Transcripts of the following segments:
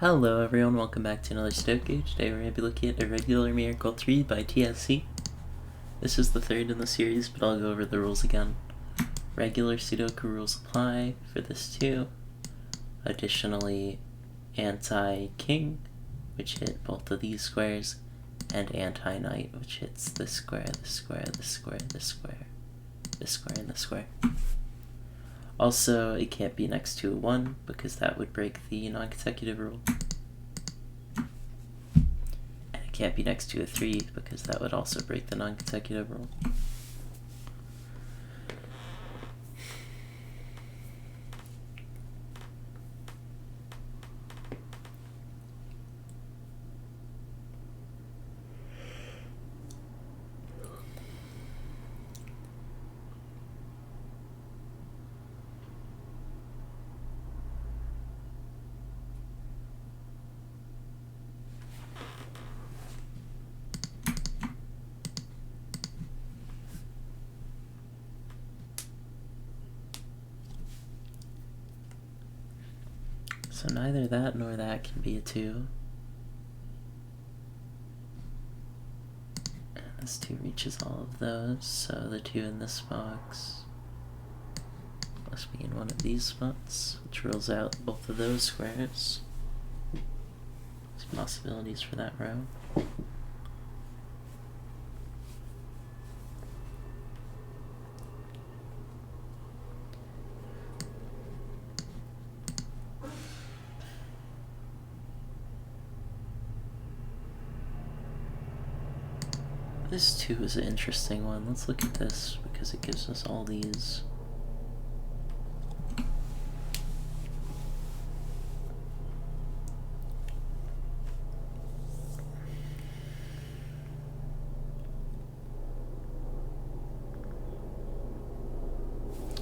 Hello everyone, welcome back to another Sudoku. Today we're going to be looking at Irregular Miracle 3 by TSC. This is the third in the series, but I'll go over the rules again. Regular Sudoku rules apply for this too. Additionally, anti-king, which hit both of these squares, and anti-knight, which hits this square, this square, this square, this square, this square, and this square. Also, it can't be next to a 1, because that would break the non-consecutive rule. And it can't be next to a 3, because that would also break the non-consecutive rule. So neither that nor that can be a 2. And this 2 reaches all of those, so the 2 in this box must be in one of these spots, which rules out both of those squares. There's possibilities for that row. This 2 is an interesting one. Let's look at this because it gives us all these.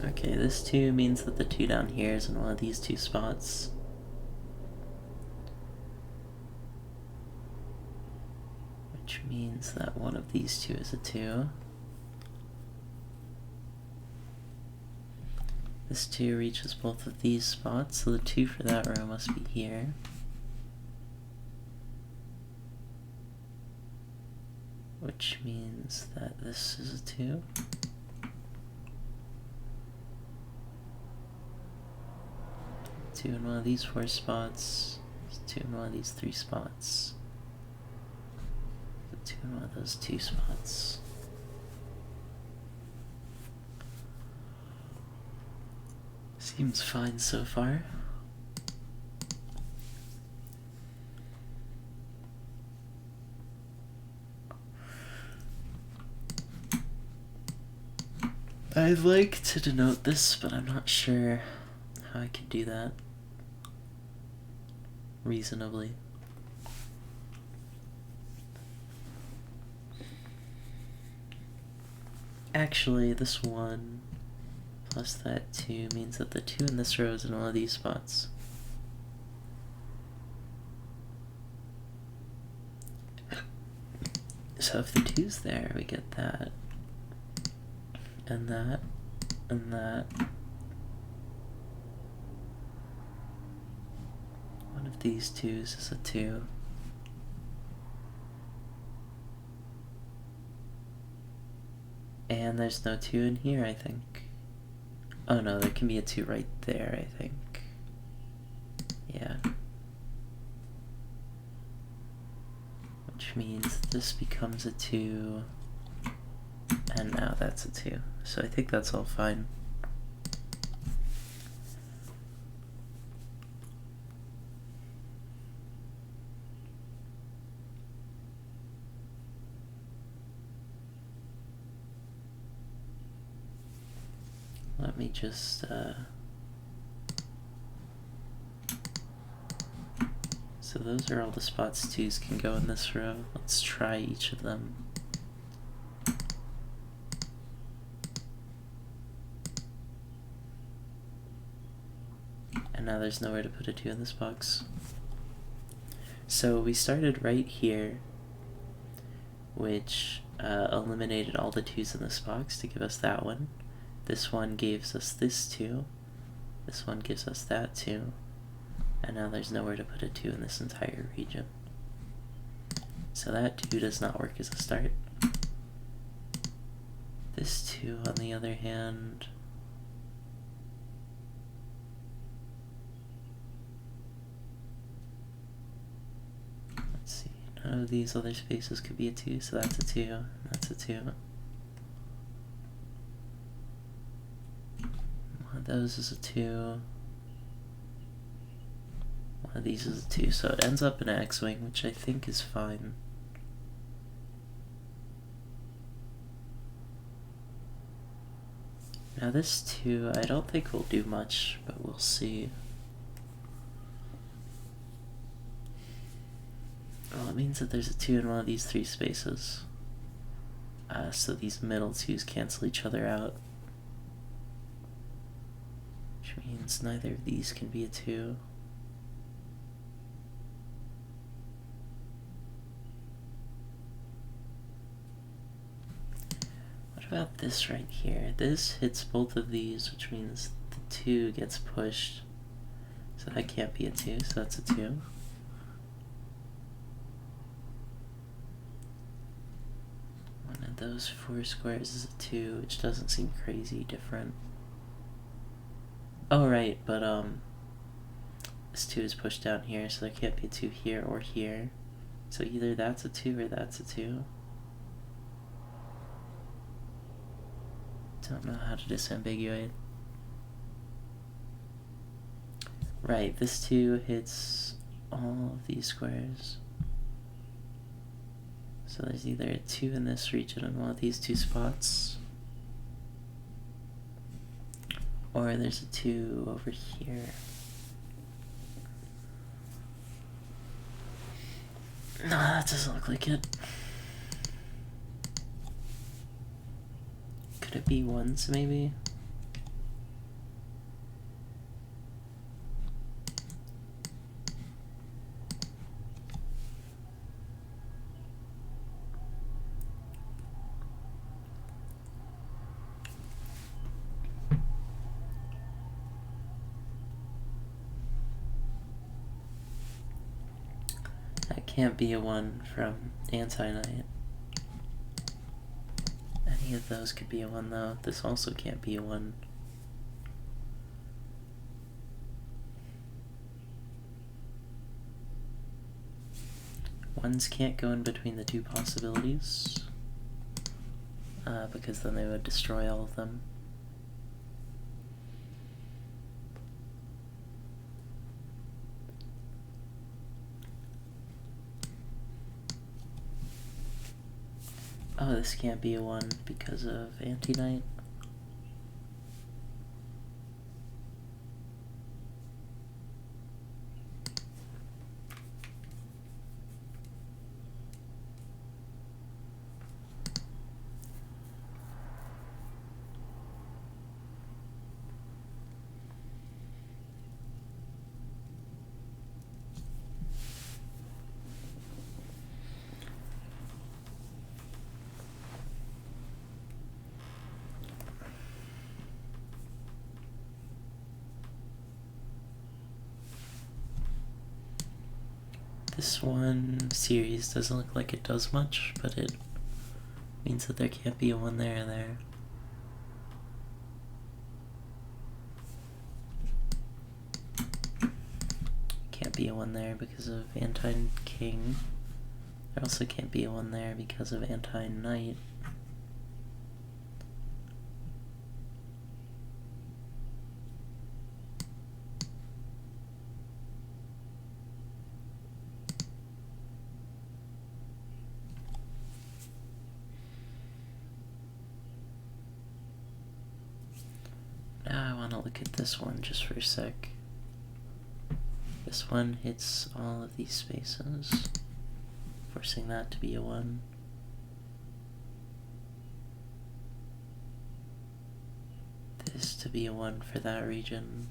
Okay, this 2 means that the 2 down here is in one of these 2 spots. Which means that one of these 2 is a 2. This 2 reaches both of these spots, so the 2 for that row must be here. Which means that this is a 2. Two in one of these 4 spots, 2 in one of these 3 spots. 2 in one of those 2 spots. Seems fine so far. I'd like to denote this, but I'm not sure how I could do that reasonably. Actually, this 1 plus that 2 means that the 2 in this row is in one of these spots. So if the 2's there, we get that, and that, and that. One of these 2's is a 2. And there's no 2 in here, I think. Oh no, there can be a 2 right there, I think. Yeah. Which means this becomes a 2, and now that's a 2. So I think that's all fine. Let me just, so those are all the spots 2's can go in this row. Let's try each of them. And now there's nowhere to put a 2 in this box. So we started right here, which eliminated all the 2's in this box to give us that one. This one gives us this 2. This one gives us that 2. And now there's nowhere to put a 2 in this entire region. So that 2 does not work as a start. This 2, on the other hand, let's see, none of these other spaces could be a 2, so that's a 2, and that's a 2. One of those is a 2. One of these is a 2, so it ends up in an X-wing, which I think is fine. Now this 2, I don't think will do much, but we'll see. Well, it means that there's a 2 in one of these 3 spaces. So these middle 2s cancel each other out. Which means neither of these can be a 2. What about this right here? This hits both of these, which means the 2 gets pushed. So that can't be a 2, so that's a 2. One of those 4 squares is a 2, which doesn't seem crazy different. Oh right, but this 2 is pushed down here, so there can't be a 2 here or here. So either that's a 2 or that's a 2. Don't know how to disambiguate. Right, this 2 hits all of these squares. So there's either a 2 in this region in one of these 2 spots, or there's a 2 over here. No, that doesn't look like it. Could it be 1s, maybe? That can't be a 1 from Anti-Knight. Any of those could be a 1 though. This also can't be a 1. Ones can't go in between the 2 possibilities, because then they would destroy all of them. Oh, this can't be a 1 because of Anti-Knight. This one series doesn't look like it does much, but it means that there can't be a 1 there or there. Can't be a 1 there because of Anti-King. There also can't be a 1 there because of Anti-Knight. Now I want to look at this one just for a sec. This one hits all of these spaces, forcing that to be a 1. This to be a 1 for that region.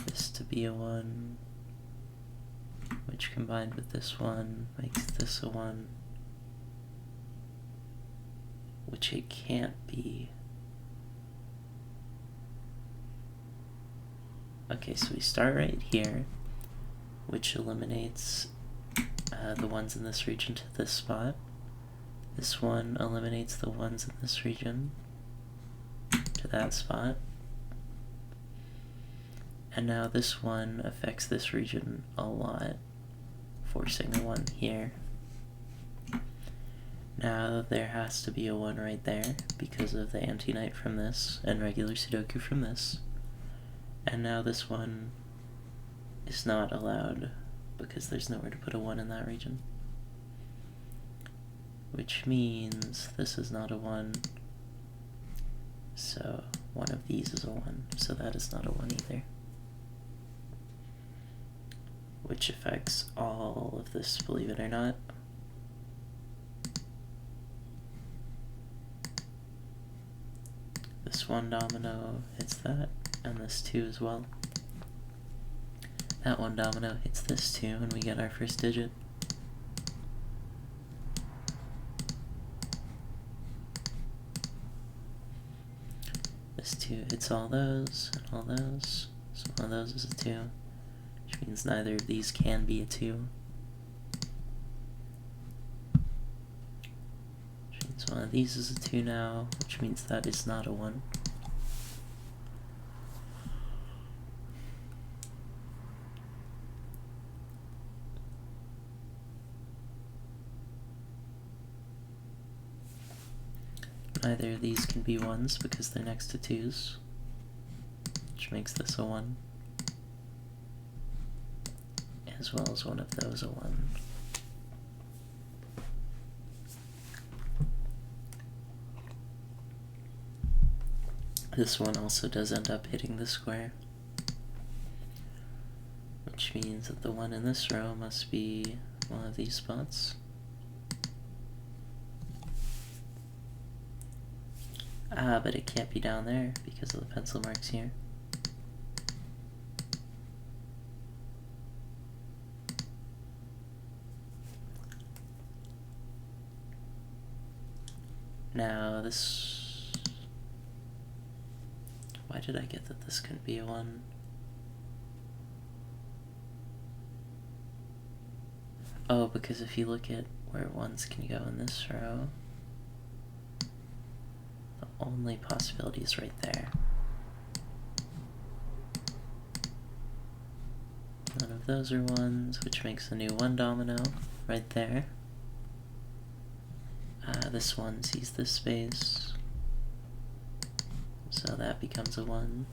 This to be a 1. Which combined with this one makes this a 1. which it can't be. Okay, so we start right here, which eliminates the ones in this region to this spot. This one eliminates the ones in this region to that spot. And now this one affects this region a lot, forcing a 1 here. Now there has to be a 1 right there because of the anti-knight from this and regular Sudoku from this. And now this one is not allowed because there's nowhere to put a 1 in that region. Which means this is not a 1. So one of these is a 1, so that is not a 1 either. Which affects all of this, believe it or not. This 1 domino hits that, and this 2 as well. That 1 domino hits this 2, and we get our first digit. This 2 hits all those, and all those, so one of those is a 2, which means neither of these can be a 2. Which means one of these is a 2 now, which means that is not a 1. Neither of these can be 1s because they're next to 2s, which makes this a 1, as well as one of those a 1. This one also does end up hitting the square, which means that the 1 in this row must be one of these spots. But it can't be down there because of the pencil marks here. Now this... Why did I get that this couldn't be a 1? Oh, because if you look at where 1s can go in this row, only possibility is right there. None of those are 1s, which makes a new 1 domino right there. This one sees this space, so that becomes a 1.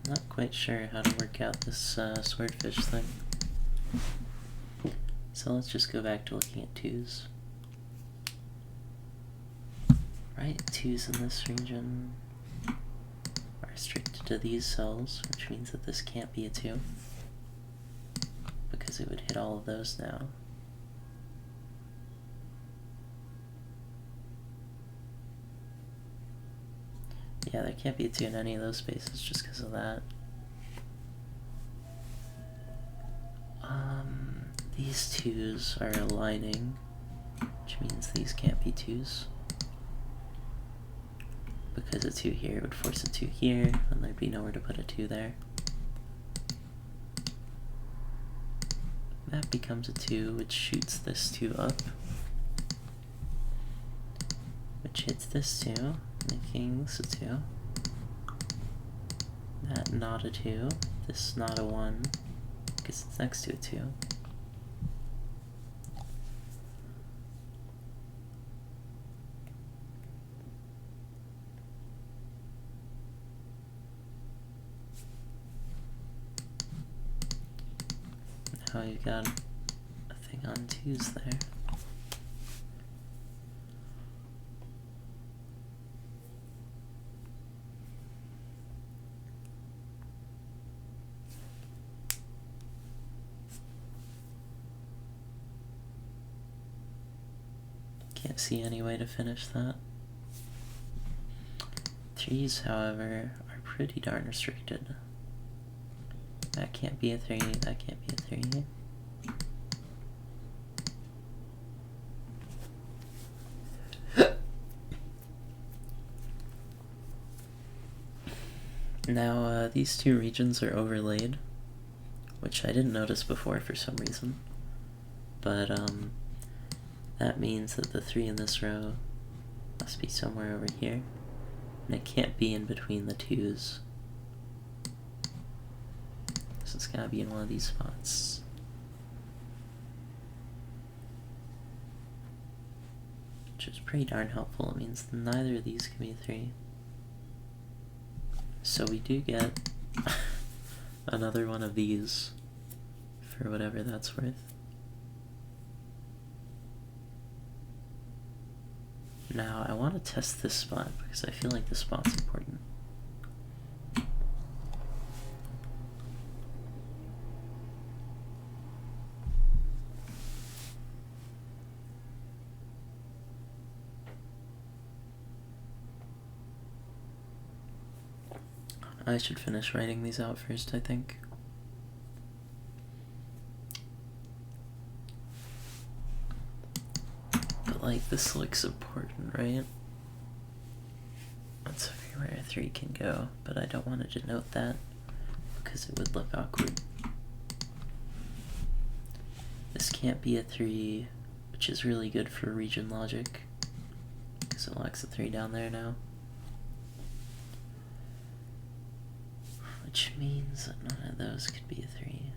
Not quite sure how to work out this swordfish thing. So let's just go back to looking at 2s. Right, 2s in this region are restricted to these cells, which means that this can't be a 2, because it would hit all of those now. Yeah, there can't be a 2 in any of those spaces just because of that. These 2s are aligning, which means these can't be 2s. Because a 2 here would force a 2 here, and there'd be nowhere to put a 2 there. That becomes a 2, which shoots this 2 up, which hits this 2, making this a 2. That not a 2, this not a 1, because it's next to a 2. Now you got a thing on 2s there. Can't see any way to finish that. 3s, however, are pretty darn restricted. That can't be a 3, that can't be a 3. Now, these two regions are overlaid, which I didn't notice before for some reason. But, that means that the 3 in this row must be somewhere over here, and it can't be in between the 2s. So it's gotta be in one of these spots. Which is pretty darn helpful. It means neither of these can be a 3. So we do get another one of these for whatever that's worth. Now I want to test this spot because I feel like this spot's important. I should finish writing these out first, I think. But like, this looks important, right? That's everywhere a 3 can go, but I don't want to denote that because it would look awkward. This can't be a 3, which is really good for region logic because it locks a 3 down there now. Which means that none of those could be a 3.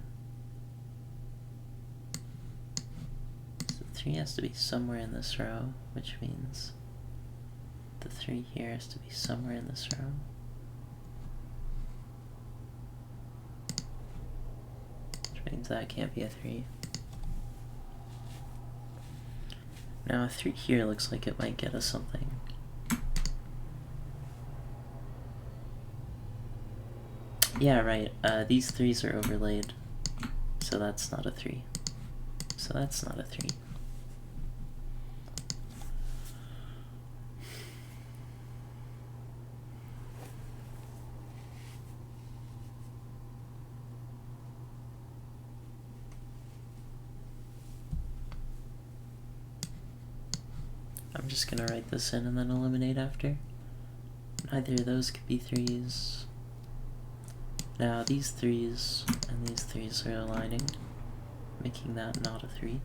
So the 3 has to be somewhere in this row, which means the 3 here has to be somewhere in this row. Which means that can't be a 3. Now a 3 here looks like it might get us something. Yeah, right, these 3s are overlaid, so that's not a 3. So that's not a 3. I'm just gonna write this in and then eliminate after. Neither of those could be 3s. Now these 3s and these 3s are aligning, making that not a 3.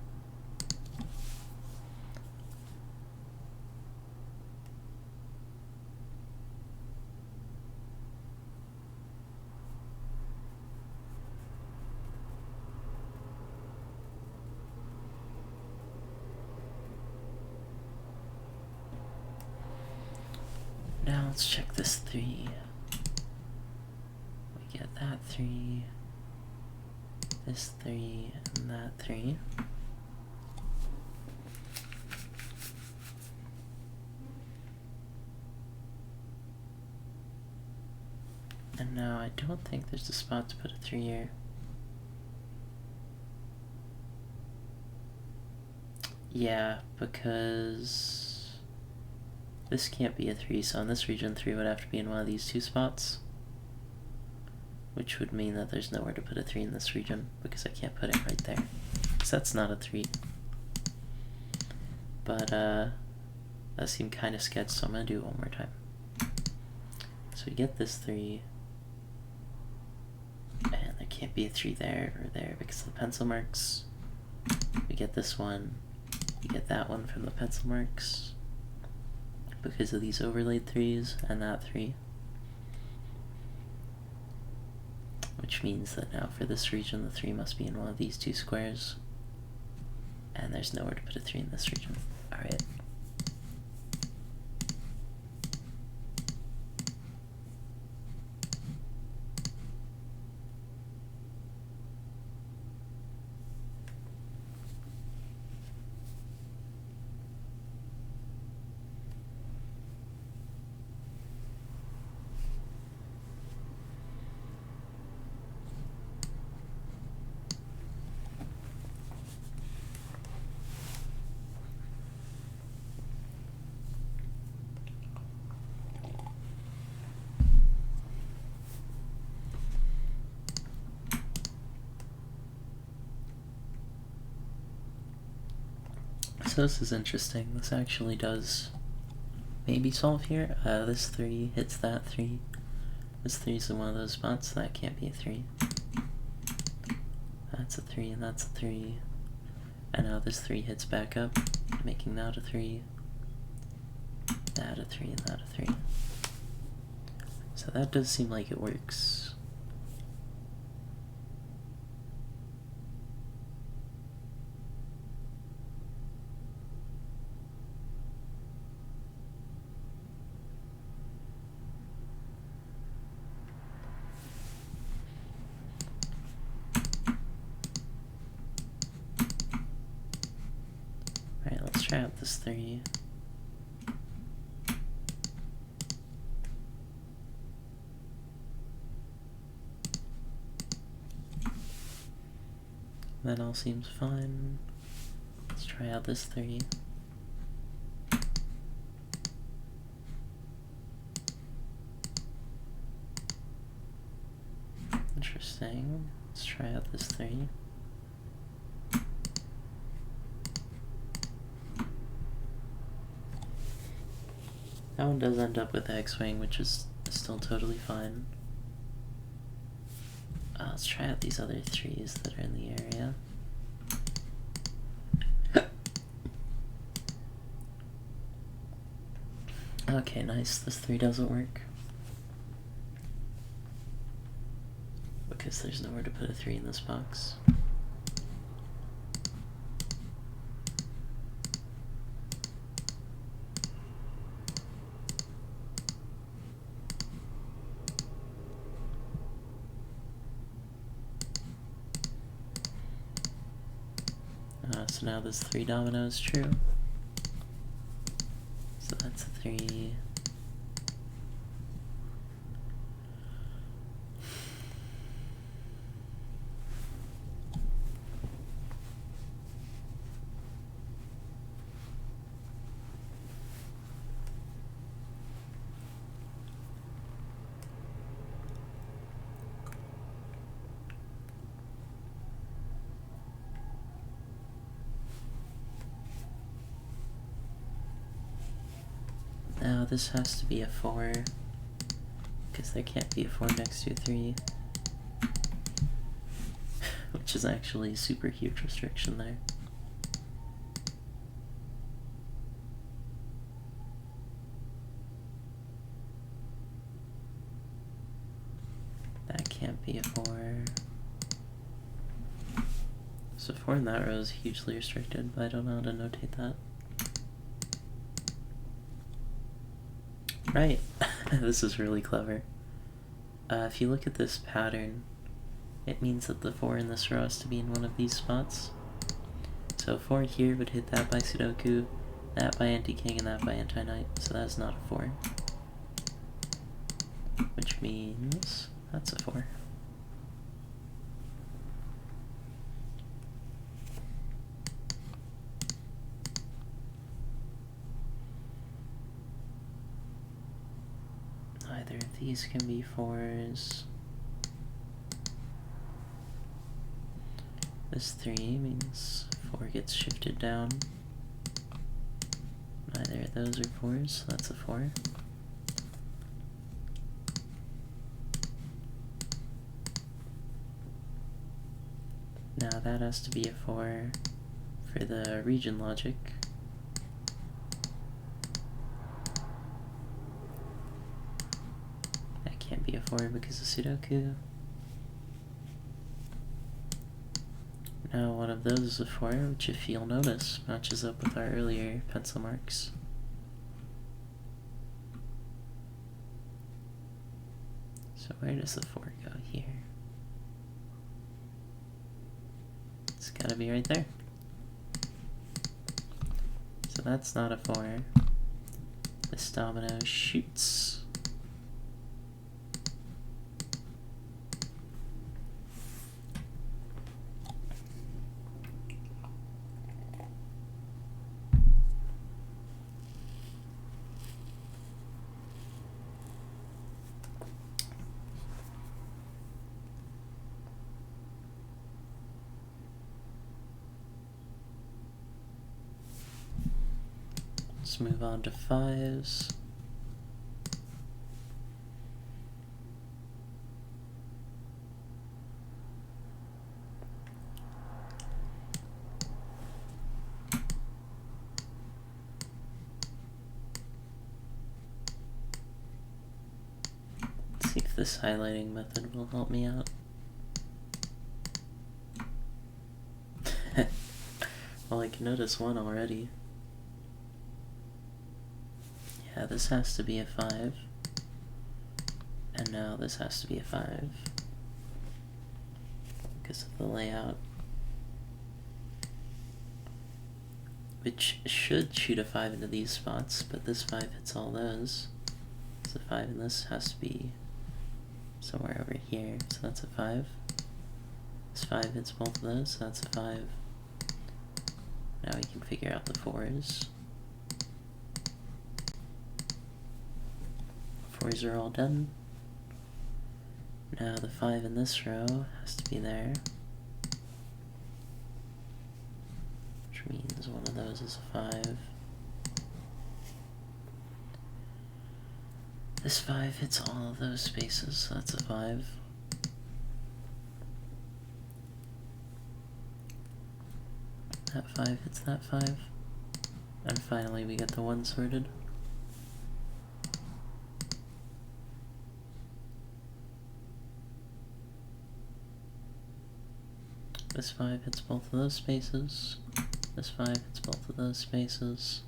Now let's check this 3. We get that 3, this 3, and that 3. And now I don't think there's a spot to put a 3 here. Yeah, because this can't be a 3, so in this region 3 would have to be in one of these 2 spots. Which would mean that there's nowhere to put a 3 in this region, because I can't put it right there. So that's not a 3. But, that seemed kind of sketchy, so I'm going to do it one more time. So we get this 3, and there can't be a 3 there or there because of the pencil marks. We get this one, we get that one from the pencil marks because of these overlaid 3s, and that 3. Which means that now for this region, the 3 must be in one of these 2 squares. And there's nowhere to put a 3 in this region. Alright. So this is interesting. This actually does maybe solve here. This 3 hits that 3. This 3's in one of those spots, so that can't be a 3. That's a 3, and that's a 3. And now this 3 hits back up, making that a 3. That a 3, and that a 3. So that does seem like it works. Alright, let's try out this 3. That all seems fine. Let's try out this 3. Interesting. Let's try out this 3. That one does end up with X-Wing, which is still totally fine. Let's try out these other 3s that are in the area. Okay, nice. This 3 doesn't work. Because there's nowhere to put a 3 in this box. So now this 3 domino is true. So that's a 3. Now this has to be a 4, because there can't be a 4 next to a 3, which is actually a super huge restriction there. That can't be a 4. So 4 in that row is hugely restricted, but I don't know how to notate that. Right, this is really clever. If you look at this pattern, it means that the 4 in this row has to be in one of these spots. So 4 here would hit that by Sudoku, that by Anti-King, and that by Anti-Knight, so that's not a 4. Which means that's a 4. Either of these can be 4s. This 3 means 4 gets shifted down. Neither of those are 4s, so that's a 4. Now that has to be a 4 for the region logic. That can't be a 4 because of Sudoku. Now one of those is a 4, which if you'll notice, matches up with our earlier pencil marks. So where does the 4 go here? It's gotta be right there. So that's not a 4. This domino shoots. Let's move on to 5s. Let's see if this highlighting method will help me out. Well, I can notice one already. Yeah, this has to be a 5. And now this has to be a 5. Because of the layout. Which should shoot a 5 into these spots, but this 5 hits all those. So the 5 in this has to be somewhere over here, so that's a 5. This 5 hits both of those, so that's a 5. Now we can figure out the 4s. 4s are all done. Now the 5 in this row has to be there. Which means one of those is a 5. This 5 hits all of those spaces, so that's a 5. That 5 hits that 5. And finally we get the 1 sorted. This 5 hits both of those spaces. This 5 hits both of those spaces.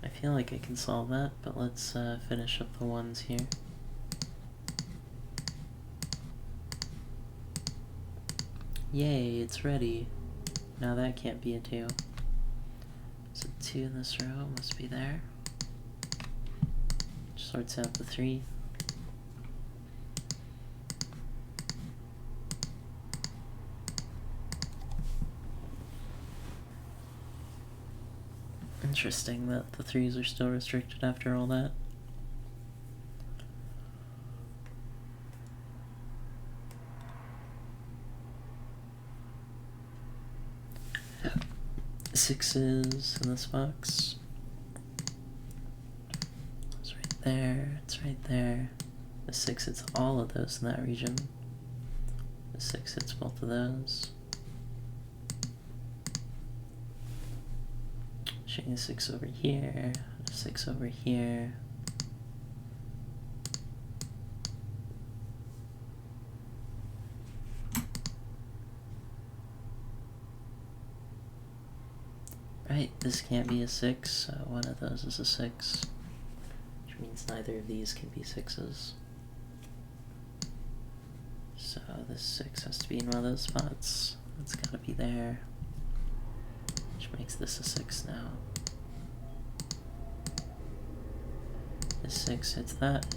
I feel like I can solve that, but let's finish up the 1s here. Yay, it's ready. Now that can't be a 2. So 2 in this row must be there. Sorts out the 3. Interesting that the 3s are still restricted after all that. Sixes in this box. It's right there, it's right there. The 6 hits all of those in that region. The 6 hits both of those. Showing a 6 over here, a 6 over here. Right, this can't be a 6, so one of those is a 6. Which means neither of these can be 6s. So this 6 has to be in one of those spots. It's gotta be there. Which makes this a 6 now. This 6 hits that.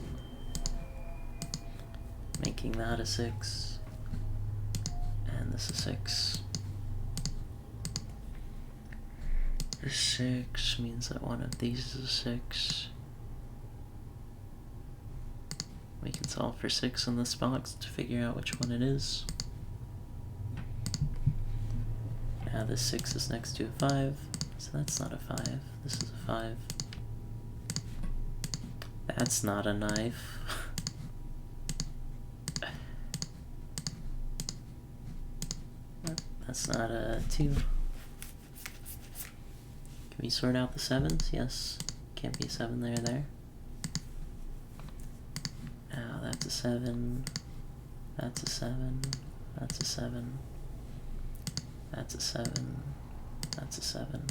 Making that a 6. And this a 6. This 6 means that one of these is a 6. We can solve for 6 in this box to figure out which one it is. Now this 6 is next to a 5, so that's not a 5. This is a 5. That's not a knife. That's not a 2. Can we sort out the 7s? Yes. Can't be a 7 there. Now that's a 7. That's a 7. That's a 7. That's a 7. That's a 7.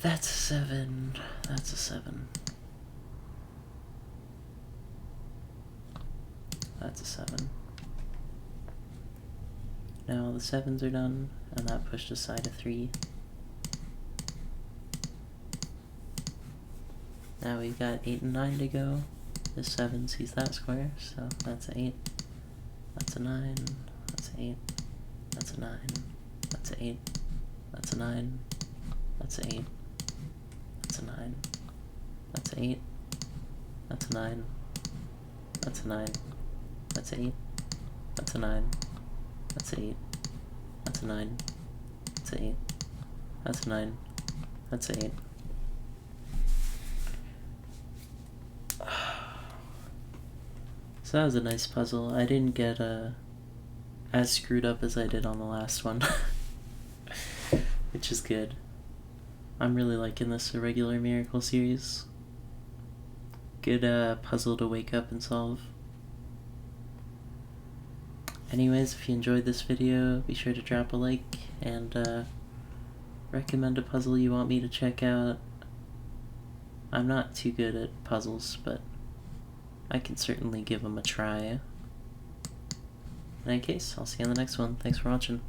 That's a 7. That's a 7. That's a 7. Now the 7s are done, and that pushed aside a 3. Now we've got 8 and 9 to go. The 7 sees that square, so that's an 8. That's a 9. That's an 8. That's a 9. That's an 8. That's a 9. That's an 8. That's a 9. That's 8. That's a 9. That's a 9. That's 8. That's a 9. That's 8. That's a 9. That's 8. That's a 9. That's 8. So that was a nice puzzle. I didn't get as screwed up as I did on the last one. Which is good. I'm really liking this Irregular Miracle series. Good puzzle to wake up and solve. Anyways, if you enjoyed this video, be sure to drop a like and recommend a puzzle you want me to check out. I'm not too good at puzzles, but I can certainly give them a try. In any case, I'll see you in the next one. Thanks for watching.